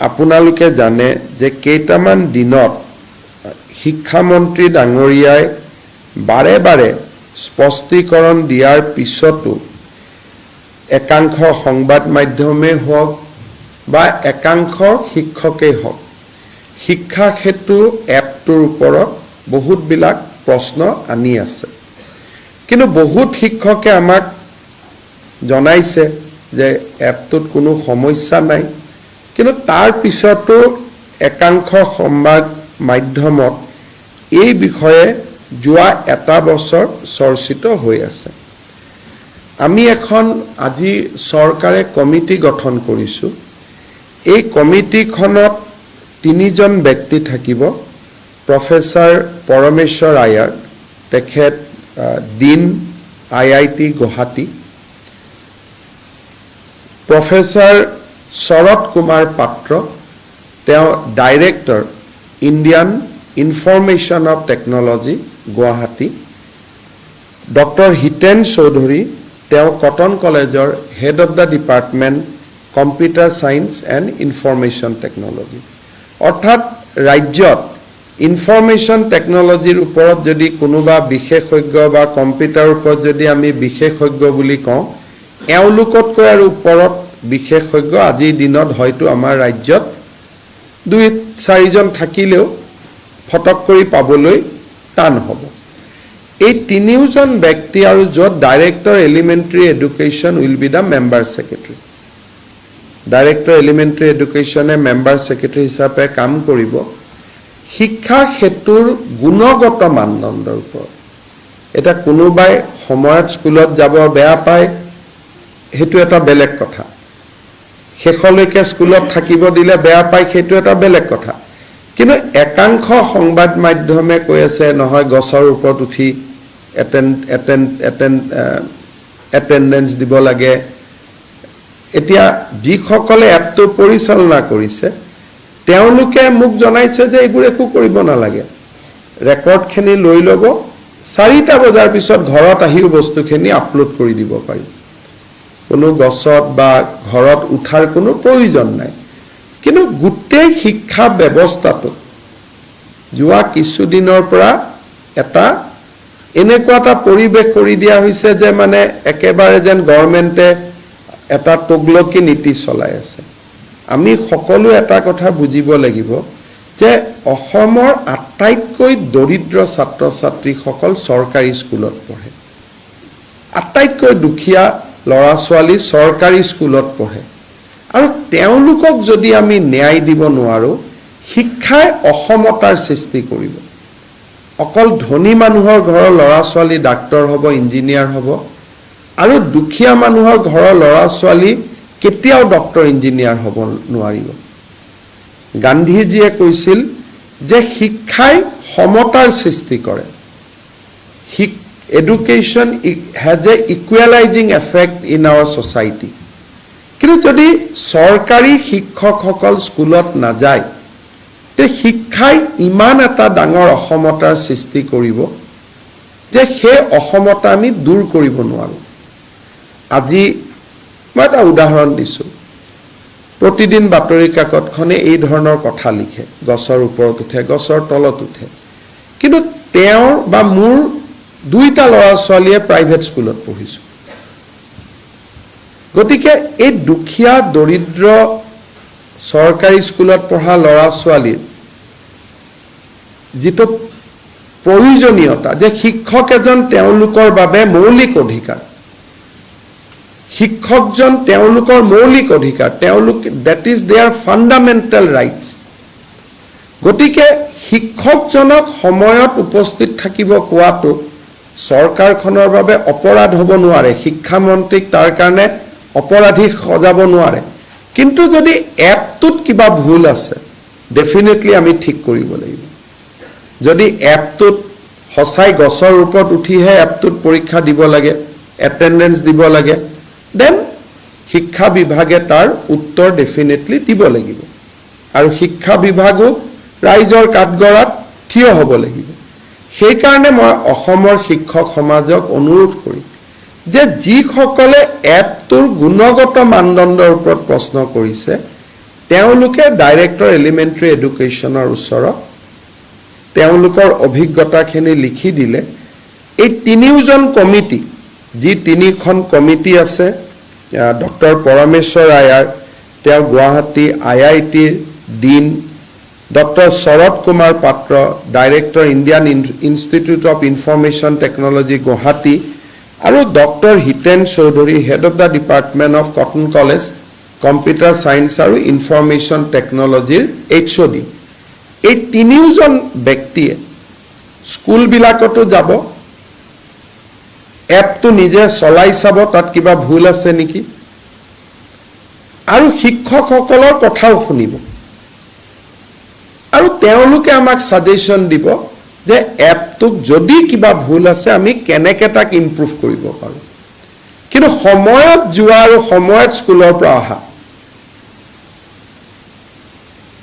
আপোনালোকে জানে যে কেইটামান দিনত শিক্ষামন্ত্ৰী ডাঙৰীয়াই বাৰে বাৰে স্পষ্টীকৰণ দিয়াৰ পিছতো একাংশ সংবাদ মাধ্যমে হওক বা একাংশ শিক্ষকেই হওক শিক্ষা সেতু এপটোৰ ওপৰত বহুতবিলাক প্ৰশ্ন আনি আছে কিন্তু বহুত শিক্ষকে আমাক জনাইছে যে এপটোত কোনো সমস্যা নাই কিন্তু তাৰ পিছতো একাংশ সংবাদ মাধ্যমত এই বিষয়ে যোৱা এটা বছৰ চৰ্চিত হৈ আছে আমি এখন আজি চৰকাৰে কমিটি গঠন কৰিছো এই কমিটিখনত তিনিজন ব্যক্তি থাকিব প্ৰফেসৰ পৰমেশ্বৰ আয়াৰ তেখেত dean IIT Guwahati professor Sarat Kumar Patra তেওঁ director Indian information of technology Guwahati doctor Hiten Choudhury তেওঁ কটন কলেজৰ head of the department computer science and information technology অৰ্থাৎ ৰাজ্যত ইনফৰমেশ্যন টেকনলজিৰ ওপৰত যদি কোনোবা বিশেষজ্ঞ বা কম্পিউটাৰৰ ওপৰত যদি আমি বিশেষজ্ঞ বুলি কওঁ এওঁলোকতকৈ আৰু ওপৰত বিশেষজ্ঞ আজিৰ দিনত হয়তো আমাৰ ৰাজ্যত 2-4 জন থাকিলেও ফটক কৰি পাবলৈ টান হ'ব এই তিনিওজন ব্যক্তি আৰু য'ত director elementary education will be the member secretary director elementary এডুকেশ্যনে মেম্বাৰ সেক্ৰেটাৰী হিচাপে কাম কৰিব শিক্ষা সেতুৰ গুণগত মানদণ্ডৰ ওপৰত এটা কোনোবাই সময়ত স্কুলত যাব বেয়া পায় হেতু এটা বেলেগ কথা শেষলৈকে স্কুলত থাকিব দিলে বেয়া পায় হেতু এটা বেলেগ কথা কিন্তু একাংশ সংবাদ মাধ্যমে কৈ আছে নহয় গছৰ ওপৰত উঠি এটেন্ডেন্স দিব লাগে এতিয়া যিসকলে এপটো পৰিচালনা কৰিছে তেওঁলোকে মোক জনাইছে যে এইবোৰ একো কৰিব নালাগে ৰেকৰ্ডখিনি লৈ ল'ব 4টা বজাৰ পিছত ঘৰত আহিও বস্তুখিনি আপলোড কৰি দিব পাৰি কোনো গছত বা ঘৰত উঠাৰ কোনো প্ৰয়োজন নাই কিন্তু গোটেই শিক্ষা ব্যৱস্থাটো যোৱা কিছুদিনৰ পৰা এটা এনেকুৱা এটা পৰিৱেশ কৰি দিয়া হৈছে যে মানে একেবাৰে যেন গভৰ্ণমেণ্টে এটা তগলকি নীতি চলাই আছে আমি সকলো এটা কথা বুজিব লাগিব যে অসমৰ আটাইতকৈ দৰিদ্ৰ ছাত্ৰ ছাত্ৰীসকল চৰকাৰী স্কুলত পঢ়ে আটাইতকৈ দুখীয়া ল'ৰা ছোৱালী চৰকাৰী স্কুলত পঢ়ে আৰু তেওঁলোকক যদি আমি ন্যায় দিব নোৱাৰো শিক্ষাই অসমতাৰ সৃষ্টি কৰিব অকল ধনী মানুহৰ ঘৰৰ ল'ৰা ছোৱালী ডাক্তৰ হ'ব ইঞ্জিনিয়াৰ হ'ব আৰু দুখীয়া মানুহৰ ঘৰৰ ল'ৰা ছোৱালী কেতিয়াও ডক্টৰ ইঞ্জিনিয়াৰ হ'ব নোৱাৰিব গান্ধীজীয়ে কৈছিল যে শিক্ষাই সমতাৰ সৃষ্টি কৰে education has a equalizing effect in our society কিন্তু যদি সৰকাৰী শিক্ষকসকল স্কুলত না যায় তে শিক্ষাই ইমান এটা ডাঙৰ অসমতাৰ সৃষ্টি কৰিব যে সেই অসমতা আমি দূৰ কৰিব নোৱাৰো আজি মই এটা উদাহৰণ দিছো প্ৰতিদিন বাতৰি কাকতখনে এই ধৰণৰ কথা লিখে গছৰ ওপৰত উঠে গছৰ তলত উঠে কিন্তু তেওঁৰ বা মোৰ 2টা ল'ৰা ছোৱালীয়ে প্ৰাইভেট স্কুলত পঢ়িছো গতিকে এই দুখীয়া দৰিদ্ৰ চৰকাৰী স্কুলত পঢ়া ল'ৰা ছোৱালীৰ যেটো প্ৰয়োজনীয়তা যে শিক্ষক এজন তেওঁলোকৰ বাবে মৌলিক অধিকাৰ শিক্ষকজন তেওঁলোকৰ মৌলিক অধিকাৰ তেওঁলোক that is their fundamental rights গতিকে শিক্ষকজনক সময়ত উপস্থিত থাকিব কোৱাটো সৰকাৰখনৰ বাবে অপৰাধ হ'ব নোৱাৰে শিক্ষা মন্ত্ৰীক তাৰ কাৰণে অপৰাধী সজাব নোৱাৰে কিন্তু যদি এপটোত কিবা ভুল আছে ডেফিনেটলি আমি ঠিক কৰিব লাগিব যদি এপটোত হসাই গছৰ ওপৰত উঠিহে এপটোত পৰীক্ষা দিব লাগে এটেন্ডেন্স দিব লাগে দেন শিক্ষা বিভাগে তাৰ উত্তৰ ডেফিনেটলি দিব লাগিব আৰু শিক্ষা বিভাগো ৰাইজৰ কাঠগড়াত থিয় হ'ব লাগিব সেই কাৰণে মই অসমৰ শিক্ষক সমাজক অনুৰোধ কৰি যে যিসকলে এপটোৰ গুণগত মানদণ্ডৰ ওপৰত প্ৰশ্ন কৰিছে তেওঁলোকে ডাইৰেক্টৰ এলিমেণ্টাৰী এডুকেশ্যনৰ ওচৰত তেওঁলোকৰ অভিজ্ঞতাখিনি লিখি দিলে। এই তিনিওজন কমিটি, যি তিনিখন কমিটি আছে, ডক্টৰ পৰমেশ্বৰ আয়াৰ, তেওঁ গুৱাহাটী IITৰ dean, doctor Sharat Kumar Patra, director Indian institute of information technology Guwahati, আৰু doctor Hiten Choudhury, head of the department of Cotton college computer science আৰু ইনফৰমেশ্যন টেকনলজিৰ HOD, এই তিনিওজন ব্যক্তিয়ে স্কুলবিলাকতো যাব, এপটো নিজে চলাই চাব তাত কিবা ভুল আছে নেকি, আৰু শিক্ষকসকলৰ কথাও শুনিব, আৰু তেওঁলোকে আমাক ছাজেশ্যন দিব যে এপটোত যদি কিবা ভুল আছে আমি কেনেকৈ তাক ইমপ্ৰুভ কৰিব পাৰোঁ। কিন্তু সময়ত যোৱা আৰু সময়ত স্কুলৰ পৰা অহা,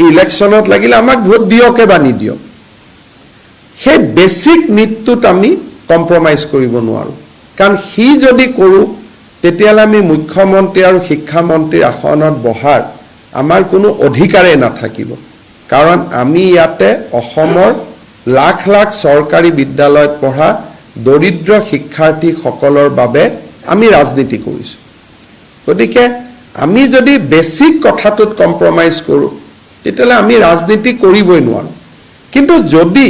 ইলেকশ্যনত লাগিলে আমাক ভোট দিয়কে বা নিদিয়ক, সেই বেছিক নীডটোত আমি কম্প্ৰমাইজ কৰিব নোৱাৰোঁ। কাৰণ সি যদি কৰোঁ তেতিয়াহ'লে আমি মুখ্যমন্ত্ৰী আৰু শিক্ষামন্ত্ৰীৰ আসনত বহাৰ আমাৰ কোনো অধিকাৰেই নাথাকিব। কাৰণ আমি ইয়াতে অসমৰ লাখ লাখ চৰকাৰী বিদ্যালয়ত পঢ়া দৰিদ্ৰ শিক্ষাৰ্থীসকলৰ বাবে আমি ৰাজনীতি কৰিছোঁ। গতিকে আমি যদি বেছিক কথাটোত কম্প্ৰমাইজ কৰোঁ তেতিয়াহ'লে আমি ৰাজনীতি কৰিবই নোৱাৰোঁ। কিন্তু যদি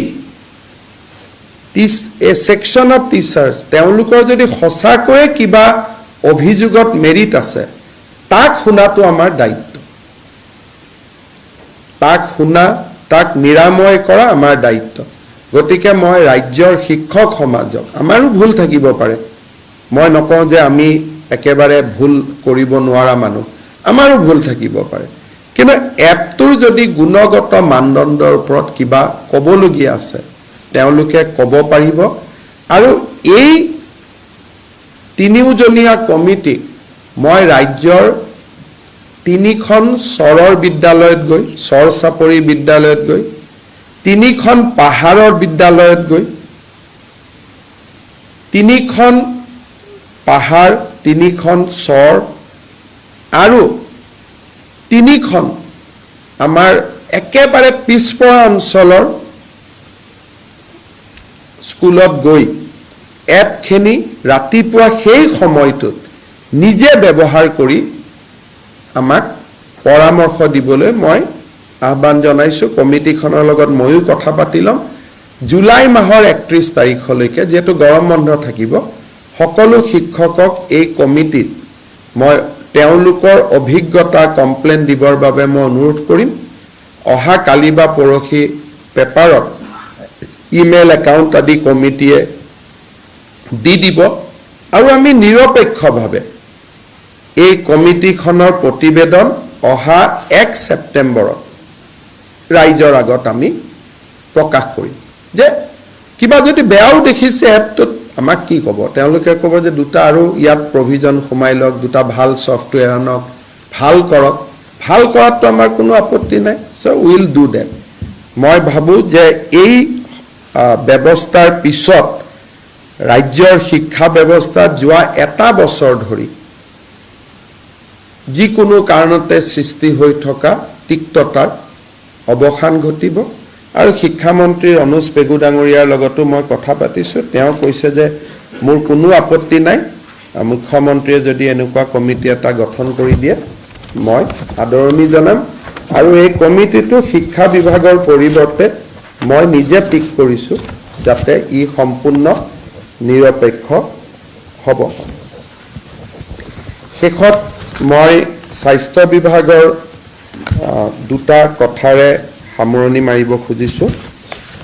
এ ছেকশ্যন অফ টিচাৰ্ছ, তেওঁলোকৰ যদি সঁচাকৈয়ে কিবা অভিযোগত মেৰিট আছে, তাক শুনাটো আমাৰ দায়িত্ব, তাক শুনা, তাক নিৰাময় কৰা আমাৰ দায়িত্ব। গতিকে মই ৰাজ্যৰ শিক্ষক সমাজক, আমাৰো ভুল থাকিব পাৰে, মই নকওঁ যে আমি একেবাৰে ভুল কৰিব নোৱাৰা মানুহ, আমাৰো ভুল থাকিব পাৰে, কিন্তু এপটোৰ যদি গুণগত মানদণ্ডৰ ওপৰত কিবা ক'বলগীয়া আছে তেওঁলোকে ক'ব পাৰিব। আৰু এই তিনিওজনীয়া কমিটিক মই ৰাজ্যৰ তিনিখন চৰৰ বিদ্যালয়ত গৈ, চৰ চাপৰি বিদ্যালয়ত গৈ, তিনিখন পাহাৰৰ বিদ্যালয়ত গৈ, তিনিখন পাহাৰ, তিনিখন চৰ আৰু তিনিখন আমাৰ একেবাৰে পিছপৰা অঞ্চলৰ স্কুলত গৈ এপখিনি ৰাতিপুৱা সেই সময়টোত নিজে ব্যৱহাৰ কৰি আমাক পৰামৰ্শ দিবলৈ মই আহ্বান জনাইছোঁ। কমিটিখনৰ লগত ময়ো কথা পাতি ল'ম। জুলাই মাহৰ 31 তাৰিখলৈকে যিহেতু গৰম বন্ধ থাকিব, সকলো শিক্ষকক এই কমিটিত মই তেওঁলোকৰ অভিজ্ঞতা কমপ্লেইন দিবৰ বাবে মই অনুৰোধ কৰিম। অহা কালি বা পৰহি পেপাৰত ইমেইল একাউণ্ট আদি কমিটিয়ে দি দিব, আৰু আমি নিৰপেক্ষভাৱে এই কমিটিখনৰ প্ৰতিবেদন অহা 1 ছেপ্টেম্বৰত ৰাইজৰ আগত আমি প্ৰকাশ কৰিম। যে কিবা যদি বেয়াও দেখিছে এপটোত, আমাক কি ক'ব, তেওঁলোকে ক'ব যে দুটা আৰু ইয়াত প্ৰভিজন সোমাই লওক, দুটা ভাল ছফ্টৱেৰ আনক, ভাল কৰক। ভাল কৰাততো আমাৰ কোনো আপত্তি নাই, চ' উইল ডু ডেট। মই ভাবোঁ যে এই ব্যৱস্থাৰ পিছত ৰাজ্যৰ শিক্ষা ব্যৱস্থাত যোৱা এটা বছৰ ধৰি যিকোনো কাৰণতে সৃষ্টি হৈ থকা তিক্ততাৰ অৱসান ঘটিব। আৰু শিক্ষামন্ত্ৰী ৰনোজ পেগু ডাঙৰীয়াৰ লগতো মই কথা পাতিছোঁ, তেওঁ কৈছে যে মোৰ কোনো আপত্তি নাই, মুখ্যমন্ত্ৰীয়ে যদি এনেকুৱা কমিটি এটা গঠন কৰি দিয়ে মই আদৰণি জনাম। আৰু এই কমিটিটো শিক্ষা বিভাগৰ পৰিৱৰ্তে মই নিজে পিক কৰিছোঁ যাতে ই সম্পূৰ্ণ নিৰপেক্ষ হ'ব। শেষত মই স্বাস্থ্য বিভাগৰ দুটা কথাৰে সামৰণি মাৰিব খুজিছোঁ,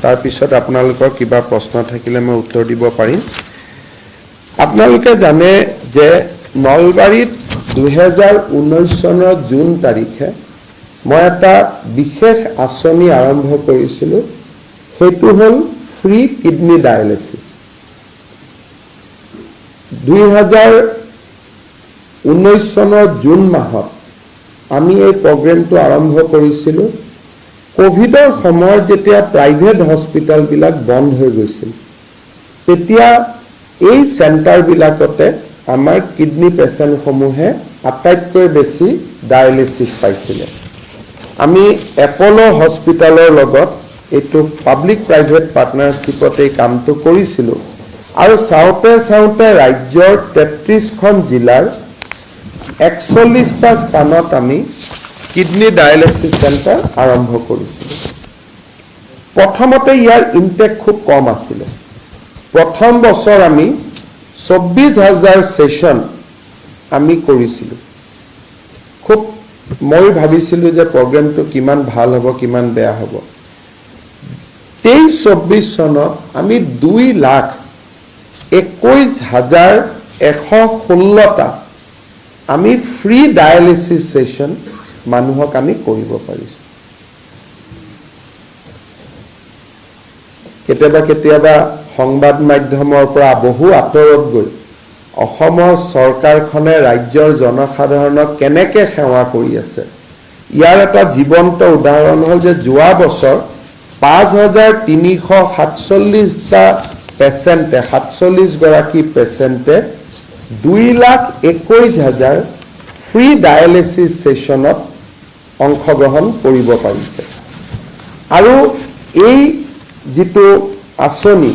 তাৰপিছত আপোনালোকৰ কিবা প্ৰশ্ন থাকিলে মই উত্তৰ দিব পাৰিম। আপোনালোকে জানে যে নলবাৰীত 2019 চনৰ জুন তাৰিখে মই এটা বিশেষ আঁচনি আৰম্ভ কৰিছিলোঁ, সেইটো হ'ল ফ্ৰী কিডনী ডায়েলিচিছ। 2019 চনৰ জুন মাহত আমি এই প্ৰগ্ৰেমটো আৰম্ভ কৰিছিলোঁ। কোভিডৰ সময়ত যেতিয়া প্ৰাইভেট হস্পিটেলবিলাক বন্ধ হৈ গৈছিল, তেতিয়া এই চেণ্টাৰবিলাকতে আমাৰ কিডনী পেচেণ্টসমূহে আটাইতকৈ বেছি ডায়েলিচিছ পাইছিলে। আমি এপ'ল' হস্পিটালৰ লগত এইটো পাব্লিক প্ৰাইভেট পাৰ্টনাৰশ্বিপত এই কামটো কৰিছিলোঁ আৰু চাওঁতে চাওঁতে ৰাজ্যৰ 33খন জিলাৰ 41টা স্থানত আমি কিডনি ডায়েলিচিছ চেণ্টাৰ আৰম্ভ কৰিছিলোঁ। প্ৰথমতে ইয়াৰ ইনটেক খুব কম আছিলে। প্ৰথম বছৰ আমি 24,000 ছেছন আমি কৰিছিলোঁ। খুব মই ভাবিছিলোঁ যে প্ৰগ্ৰেমটো কিমান ভাল হ'ব, কিমান বেয়া হ'ব। 23-24 চনত আমি 2,21,116টা আমি ফ্ৰী ডায়েলিচিছ ছেছন মানুহক আমি কৰিব পাৰিছোঁ। কেতিয়াবা কেতিয়াবা সংবাদ মাধ্যমৰ পৰা বহু আঁতৰত গৈ অসমৰ চৰকাৰখনে ৰাজ্যৰ জনসাধাৰণক কেনেকৈ সেৱা কৰি আছে, ইয়াৰ এটা জীৱন্ত উদাহৰণ হ'ল যে যোৱা বছৰ 5,347টা পেচেণ্টে 47 গৰাকী পেচেণ্টে 2,21,000 ফ্ৰী ডায়েলিচিছ ছেছনত অংশগ্ৰহণ কৰিব পাৰিছে। আৰু এই যিটো আঁচনি,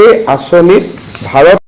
এই আঁচনিত ভাৰত